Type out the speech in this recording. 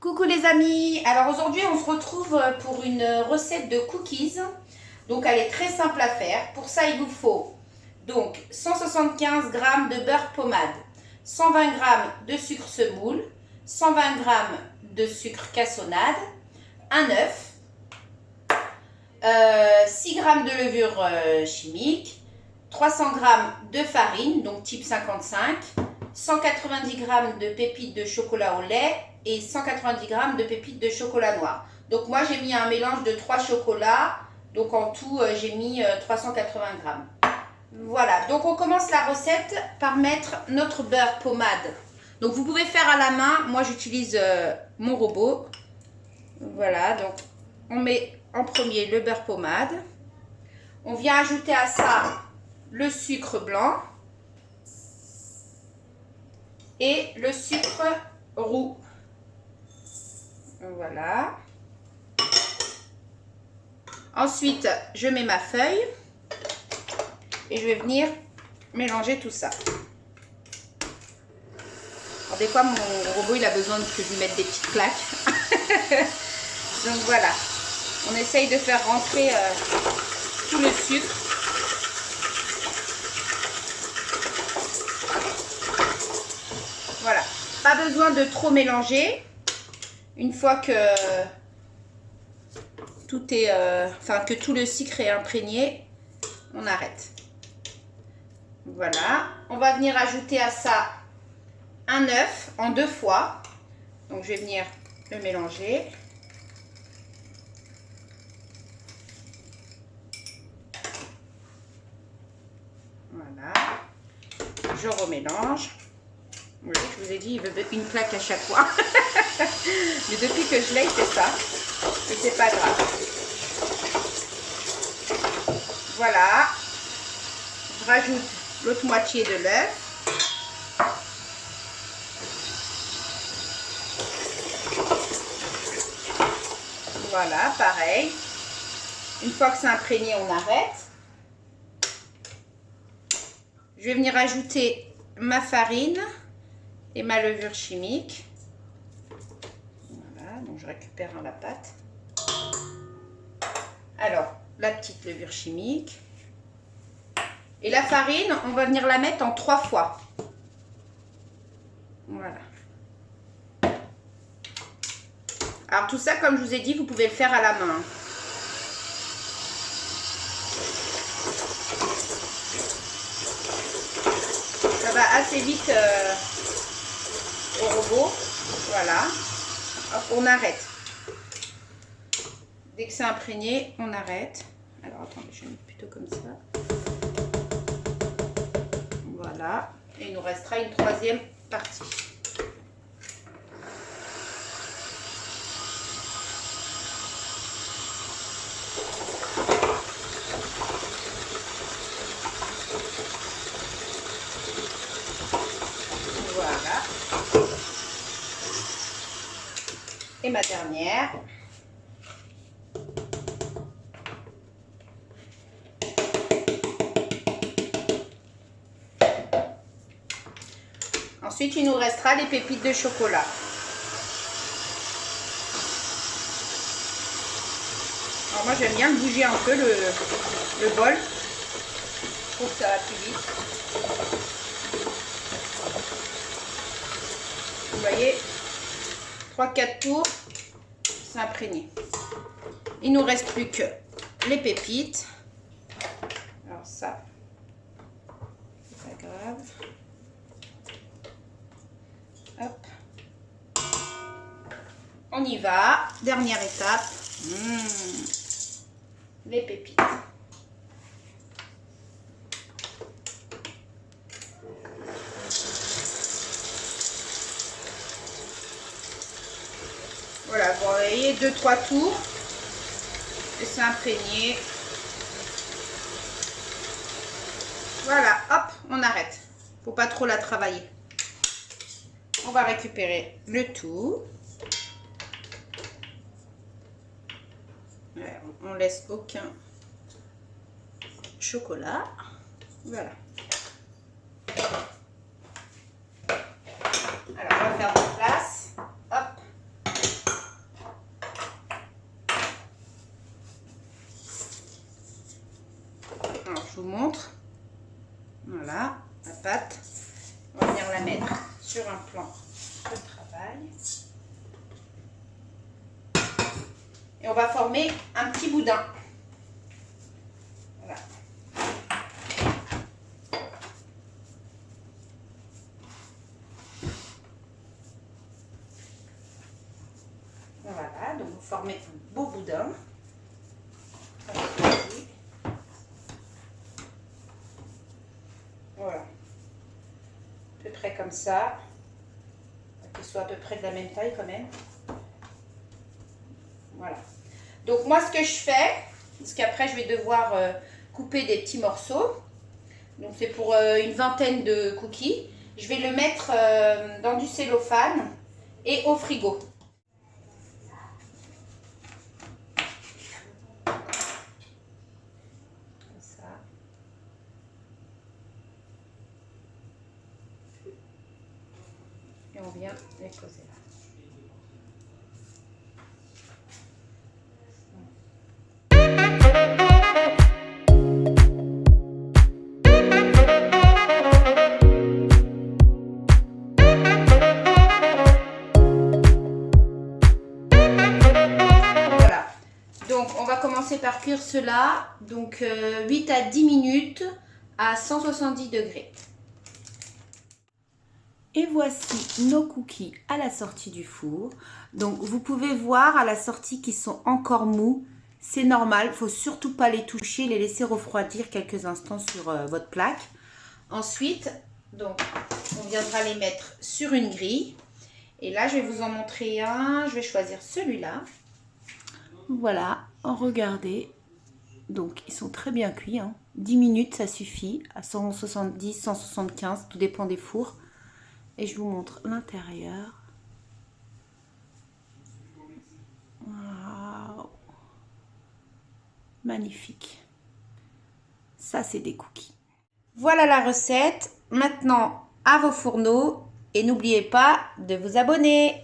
Coucou les amis, alors aujourd'hui on se retrouve pour une recette de cookies. Donc elle est très simple à faire. Pour ça il vous faut donc 175 g de beurre pommade, 120 g de sucre semoule, 120 g de sucre cassonade, un œuf, 6 g de levure chimique, 300 g de farine, donc type 55, 190 g de pépites de chocolat au lait et 190 g de pépites de chocolat noir. Donc moi j'ai mis un mélange de 3 chocolats, donc en tout j'ai mis 380 g. Voilà, donc on commence la recette par mettre notre beurre pommade. Donc vous pouvez faire à la main, moi j'utilise mon robot. Voilà, donc on met en premier le beurre pommade. On vient ajouter à ça le sucre blanc et le sucre roux. Voilà. Ensuite, je mets ma feuille et je vais venir mélanger tout ça. Alors, des fois, mon robot, il a besoin que je lui mette des petites claques. Donc voilà, on essaye de faire rentrer tout le sucre. Voilà, pas besoin de trop mélanger. Une fois que tout est, que tout le sucre est imprégné, on arrête. Voilà, on va venir ajouter à ça un œuf en 2 fois. Donc je vais venir le mélanger. Voilà, je remélange. Oui, je vous ai dit, il veut une claque à chaque fois. Mais depuis que je l'ai, c'est ça. Et c'est pas grave. Voilà. Je rajoute l'autre moitié de l'œuf. Voilà, pareil. Une fois que c'est imprégné, on arrête. Je vais venir ajouter ma farine et ma levure chimique. Voilà, donc je récupère la pâte. Alors, la petite levure chimique. Et la farine, on va venir la mettre en 3 fois. Voilà. Alors tout ça, comme je vous ai dit, vous pouvez le faire à la main. Ça va assez vite au robot. Voilà. Hop, on arrête. Dès que c'est imprégné, on arrête. Alors attendez, je vais mettre plutôt comme ça. Voilà. Et il nous restera une 3e partie. Voilà. Et ma dernière. Ensuite, il nous restera les pépites de chocolat. Alors moi, j'aime bien le bouger un peu, le bol. Je trouve que ça va plus vite. Vous voyez, 3-4 tours, c'est imprégné. Il ne nous reste plus que les pépites. Alors ça, c'est pas grave. Hop. On y va. Dernière étape. Les pépites. Voilà, vous voyez 2-3 tours. Et c'est imprégné. Voilà, hop, on arrête. Faut pas trop la travailler. On va récupérer le tout. On laisse aucun chocolat. Voilà. Alors, on va faire de place. Hop. vous montre. Voilà, la pâte. On va venir la mettre sur un plan de travail. Et on va former un petit boudin. Voilà. Voilà, donc vous formez un beau boudin. Voilà. À peu près comme ça. Qu'il soit à peu près de la même taille quand même. Voilà. Donc moi ce que je fais, parce qu'après je vais devoir couper des petits morceaux. Donc c'est pour une vingtaine de cookies. Je vais le mettre dans du cellophane et au frigo. Comme ça. Et on vient les poser là. Par cuire cela, donc 8 à 10 minutes à 170 degrés. Et voici nos cookies à la sortie du four. Donc vous pouvez voir à la sortie qu'ils sont encore mous. C'est normal, il ne faut surtout pas les toucher, les laisser refroidir quelques instants sur votre plaque. Ensuite, donc, on viendra les mettre sur une grille. Et là, je vais vous en montrer un. Je vais choisir celui-là. Voilà, regardez. Donc, ils sont très bien cuits. 10 minutes, ça suffit. À 170, 175, tout dépend des fours. Et je vous montre l'intérieur. Waouh! Magnifique. Ça, c'est des cookies. Voilà la recette. Maintenant, à vos fourneaux. Et n'oubliez pas de vous abonner.